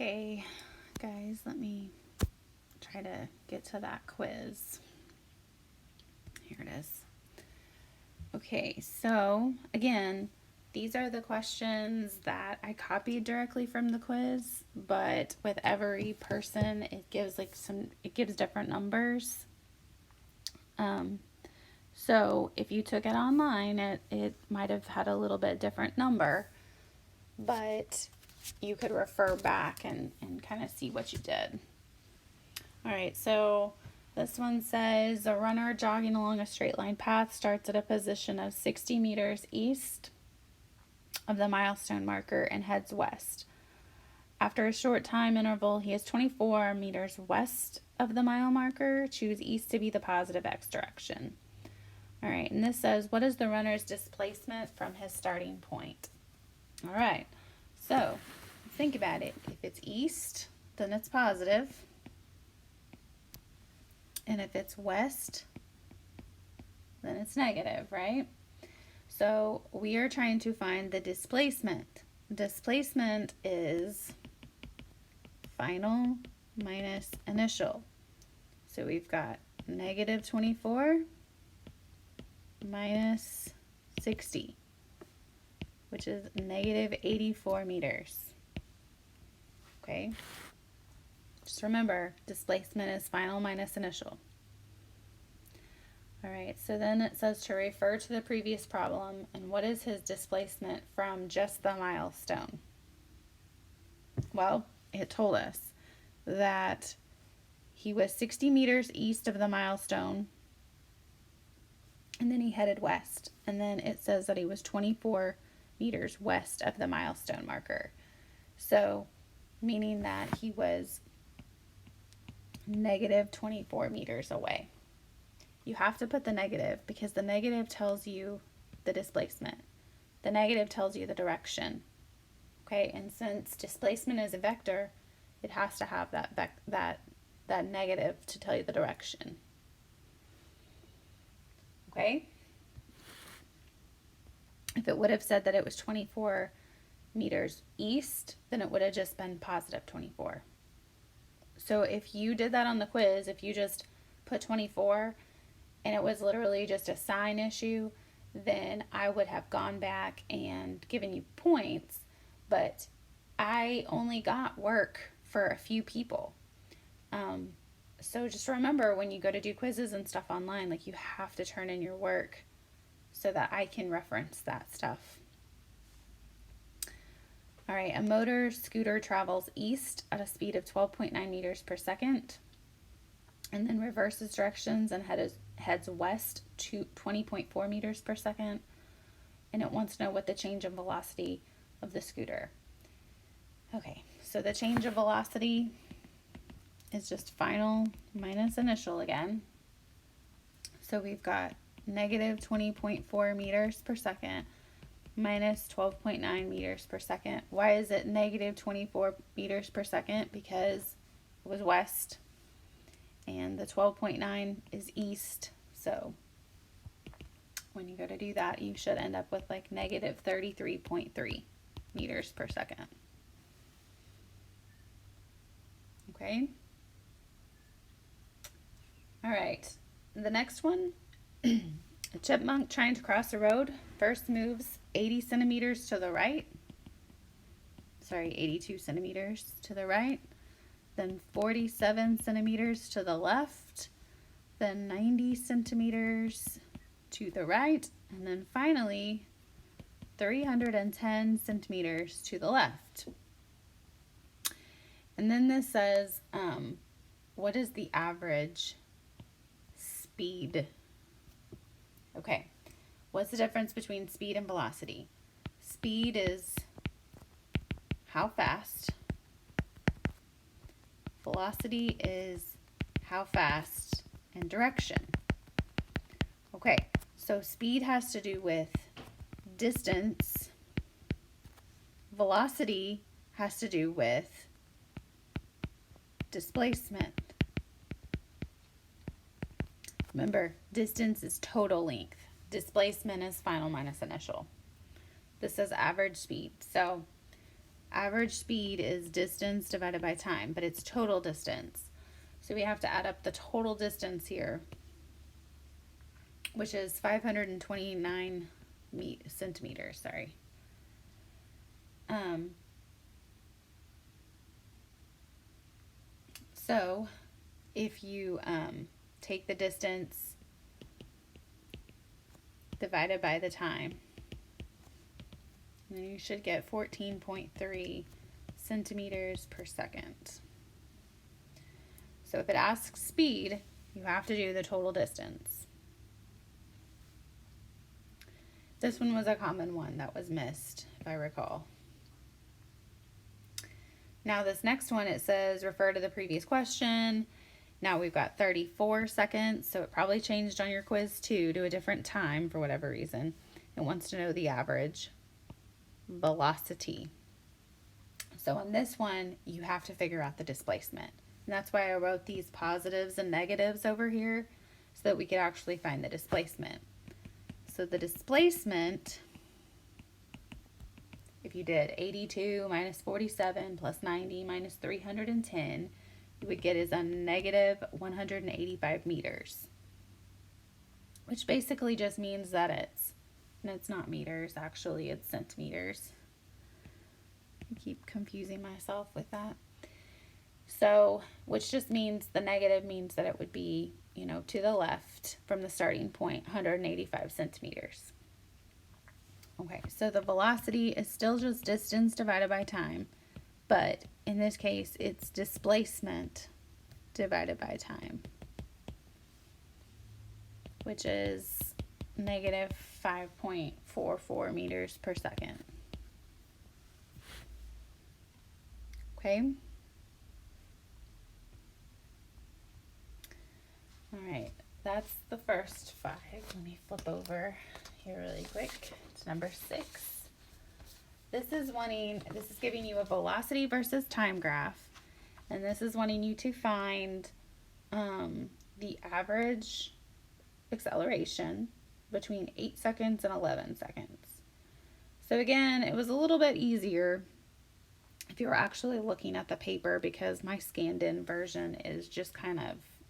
Okay, guys, let me try to get to that quiz. Here it is. Okay, so again, these are the questions that I copied directly from the quiz, but with every person, it gives different numbers. So if you took it online, it might have had a little bit different number, but you could refer back and kind of see what you did. All right, so this one says a runner jogging along a straight line path starts at a position of 60 meters east of the milestone marker and heads west. After a short time interval, he is 24 meters west of the mile marker. Choose east to be the positive x direction. All right, and this says, what is the runner's displacement from his starting point? All right, so think about it. If it's east, then it's positive. And if it's west, then it's negative, right? So we are trying to find the displacement. Displacement is final minus initial. So we've got negative 24 minus 60, which is negative 84 meters. Okay? Just remember, displacement is final minus initial. All right, so then it says to refer to the previous problem, and what is his displacement from just the milestone? Well, it told us that he was 60 meters east of the milestone, and then he headed west. And then it says that he was 24 meters west of the milestone marker. So, meaning that he was negative 24 meters away. You have to put the negative because the negative tells you the displacement. The negative tells you the direction. Okay, and since displacement is a vector, it has to have that negative to tell you the direction. Okay? If it would have said that it was 24 meters east, then it would have just been positive 24. So if you did that on the quiz, if you just put 24 and it was literally just a sign issue, then I would have gone back and given you points, but I only got work for a few people. So just remember when you go to do quizzes and stuff online, like you have to turn in your work so that I can reference that stuff. All right, a motor scooter travels east at a speed of 12.9 meters per second and then reverses directions and heads west to 20.4 meters per second. And it wants to know what the change in velocity of the scooter. Okay, so the change of velocity is just final minus initial again. So we've got negative 20.4 meters per second minus 12.9 meters per second. Why is it negative 24 meters per second? Because it was west and the 12.9 is east. So when you go to do that, you should end up with like negative 33.3 meters per second. Okay. All right. The next one, a chipmunk trying to cross a road first moves 80 centimeters to the right. 82 centimeters to the right. Then 47 centimeters to the left. Then 90 centimeters to the right. And then finally 310 centimeters to the left. And then this says, what is the average speed? Okay, what's the difference between speed and velocity? Speed is how fast. Velocity is how fast and direction. Okay, so speed has to do with distance. Velocity has to do with displacement. Remember, distance is total length. Displacement is final minus initial. This is average speed. So Average speed is distance divided by time, but it's total distance. So we have to add up the total distance here, which is 529 centimeters, sorry. So if you take the distance divided by the time, then you should get 14.3 centimeters per second. So if it asks speed, you have to do the total distance. This one was a common one that was missed, if I recall. Now this next one, it says refer to the previous question. Now we've got 34 seconds, so it probably changed on your quiz too to a different time for whatever reason. It wants to know the average velocity. So on this one, you have to figure out the displacement. And that's why I wrote these positives and negatives over here so that we could actually find the displacement. So the displacement, if you did 82 minus 47 plus 90 minus 310, you would get is a negative 185 meters, which basically just means that it's not meters, actually it's centimeters. I keep confusing myself with that. So, which just means the negative means that it would be, to the left from the starting point, 185 centimeters. Okay, so the velocity is still just distance divided by time, but in this case, it's displacement divided by time, which is negative 5.44 meters per second. Okay. All right, that's the first 5. Let me flip over here really quick. It's number 6. This is giving you a velocity versus time graph, and this is wanting you to find the average acceleration between 8 seconds and 11 seconds. So again, it was a little bit easier if you were actually looking at the paper, because my scanned in version is just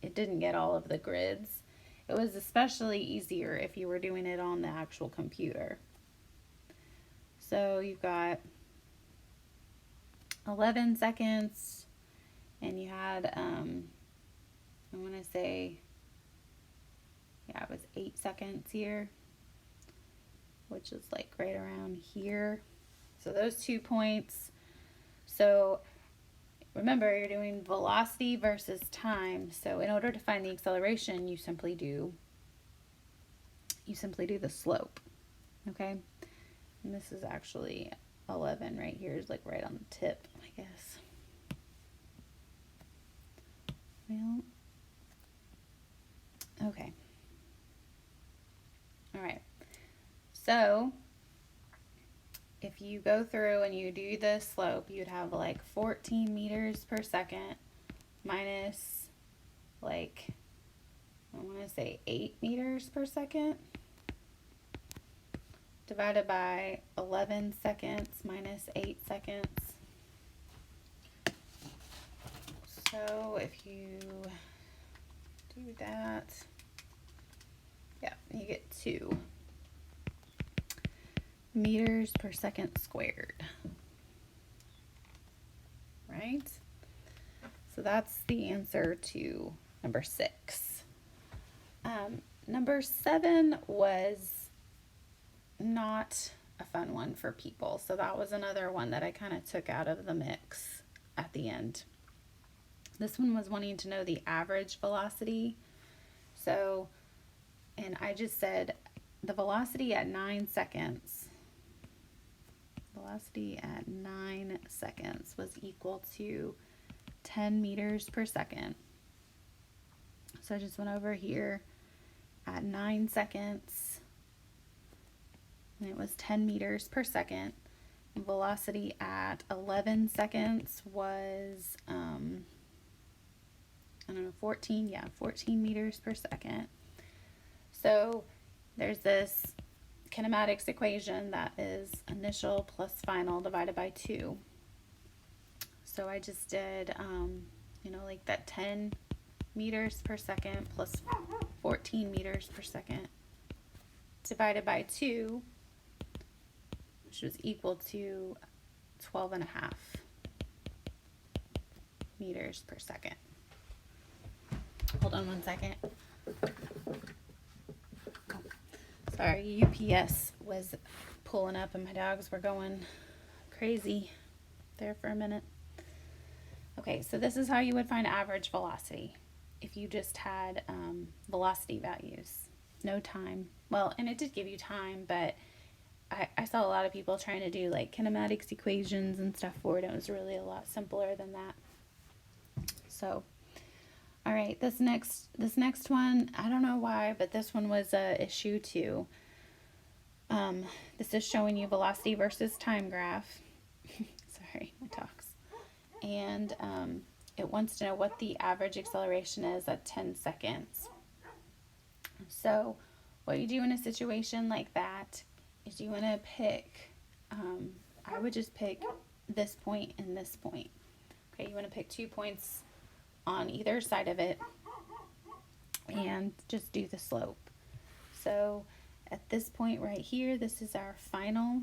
it didn't get all of the grids. It was especially easier if you were doing it on the actual computer. So you've got 11 seconds, and you had, I want to say, it was 8 seconds here, which is like right around here. So those 2 points. So remember, you're doing velocity versus time. So in order to find the acceleration, you simply do the slope. Okay? And this is actually 11 right here, is like right on the tip, I guess. Well, okay. All right. So if you go through and you do the slope, you'd have like 14 meters per second minus like, I want to say 8 meters per second divided by 11 seconds minus 8 seconds. So if you do that, yeah, you get 2 meters per second squared, right? So that's the answer to number 6. Number 7 was not a fun one for people, so that was another one that I kind of took out of the mix at the end. This one was wanting to know the average velocity. So, and I just said the velocity at 9 seconds was equal to 10 meters per second. So I just went over here at 9 seconds, and it was 10 meters per second. And velocity at 11 seconds was, 14 meters per second. So there's this kinematics equation that is initial plus final divided by 2. So I just did, like that 10 meters per second plus 14 meters per second divided by 2, which was equal to 12.5 meters per second. Hold on one second. Sorry, UPS was pulling up and my dogs were going crazy there for a minute. Okay, so this is how you would find average velocity if you just had velocity values, no time. Well, and it did give you time, but I saw a lot of people trying to do like kinematics equations and stuff for it. It was really a lot simpler than that. So, all right, this next one, I don't know why, but this one was a issue too. This is showing you velocity versus time graph. Sorry, my talks. And it wants to know what the average acceleration is at 10 seconds. So what you do in a situation like that is you want to pick, I would just pick this point and this point. Okay, you want to pick 2 points on either side of it and just do the slope. So at this point right here, this is our final.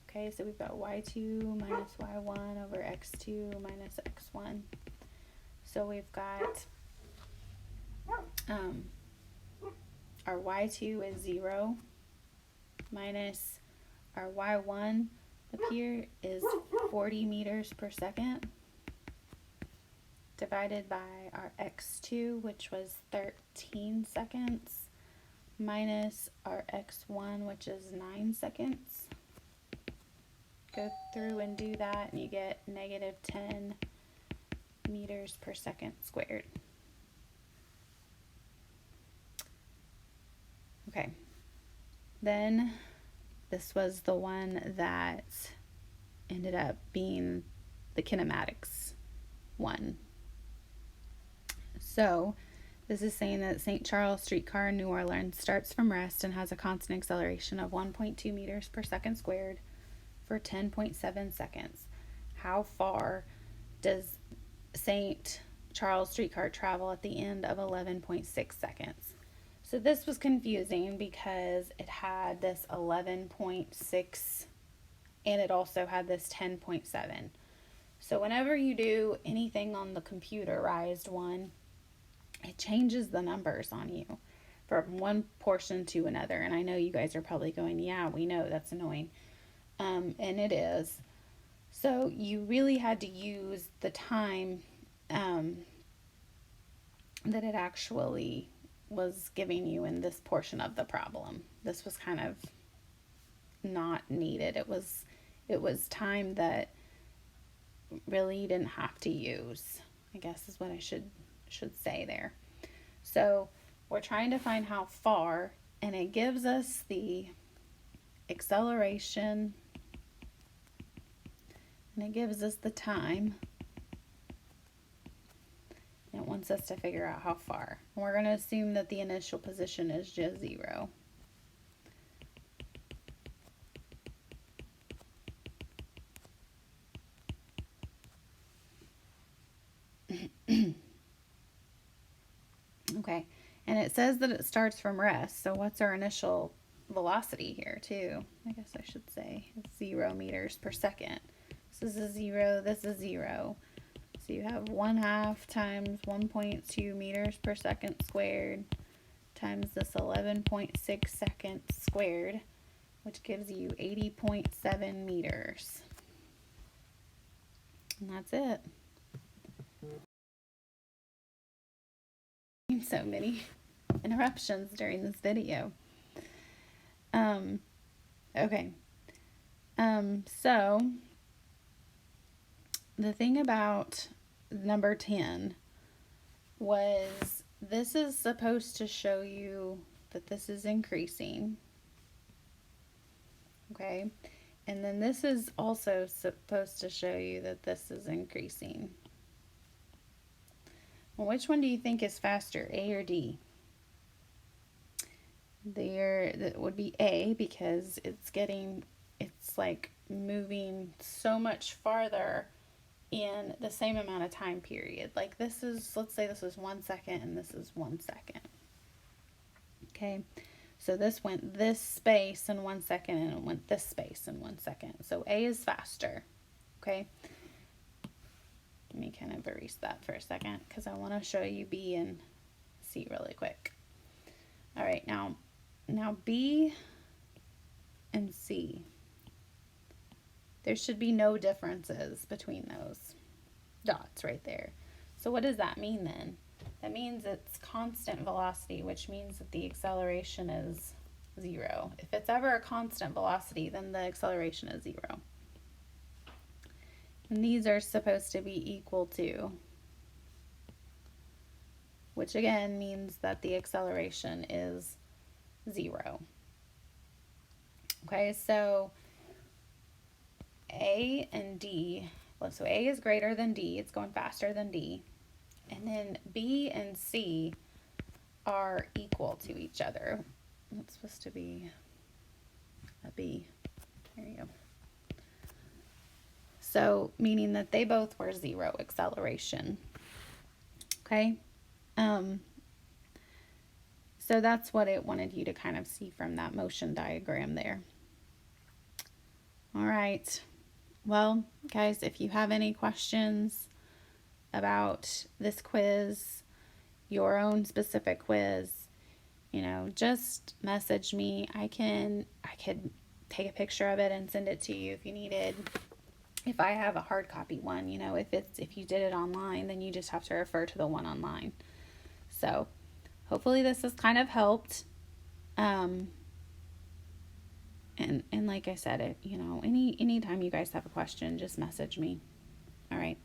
Okay, so we've got y2 minus y1 over x2 minus x1. So we've got our y2 is 0 minus our y1 up here is 40 meters per second divided by our x2, which was 13 seconds, minus our x1, which is 9 seconds. Go through and do that and you get negative 10 meters per second squared. Okay, then this was the one that ended up being the kinematics one. So this is saying that St. Charles streetcar in New Orleans starts from rest and has a constant acceleration of 1.2 meters per second squared for 10.7 seconds. How far does St. Charles streetcar travel at the end of 11.6 seconds? So this was confusing because it had this 11.6 and it also had this 10.7. So whenever you do anything on the computerized one, it changes the numbers on you from one portion to another. And I know you guys are probably going, yeah, we know, that's annoying. And it is. So you really had to use the time that it actually was giving you in this portion of the problem. This was kind of not needed. It was time that really you didn't have to use, I guess is what I should say there. So we're trying to find how far, and it gives us the acceleration and it gives us the time. And it wants us to figure out how far. And we're going to assume that the initial position is just 0. Okay, and it says that it starts from rest, so what's our initial velocity here too? I guess I should say it's 0 meters per second. So this is 0, this is 0. So you have 1/2 times 1.2 meters per second squared times this 11.6 seconds squared, which gives you 80.7 meters. And that's it. So many interruptions during this video. Okay. So the thing about number 10 was this is supposed to show you that this is increasing. Okay. And then this is also supposed to show you that this is increasing. Well, which one do you think is faster, A or D? That would be A, because it's like moving so much farther in the same amount of time period. Like this is, let's say this is 1 second and this is 1 second. Okay, so this went this space in 1 second and it went this space in 1 second. So A is faster. Okay, let me kind of erase that for a second because I want to show you B and C really quick. All right, now B and C, there should be no differences between those dots right there. So what does that mean then? That means it's constant velocity, which means that the acceleration is 0. If it's ever a constant velocity, then the acceleration is 0. And these are supposed to be equal to, which again means that the acceleration is 0. Okay, so A and D, so A is greater than D, it's going faster than D. And then B and C are equal to each other. It's supposed to be a B. There you go. So, meaning that they both were 0 acceleration. Okay? So that's what it wanted you to kind of see from that motion diagram there. All right. Well, guys, if you have any questions about this quiz, your own specific quiz, you know, just message me. I could take a picture of it and send it to you if you needed. If I have a hard copy one, you know, if you did it online, then you just have to refer to the one online. So hopefully this has kind of helped. And like I said, you know, anytime you guys have a question, just message me. All right.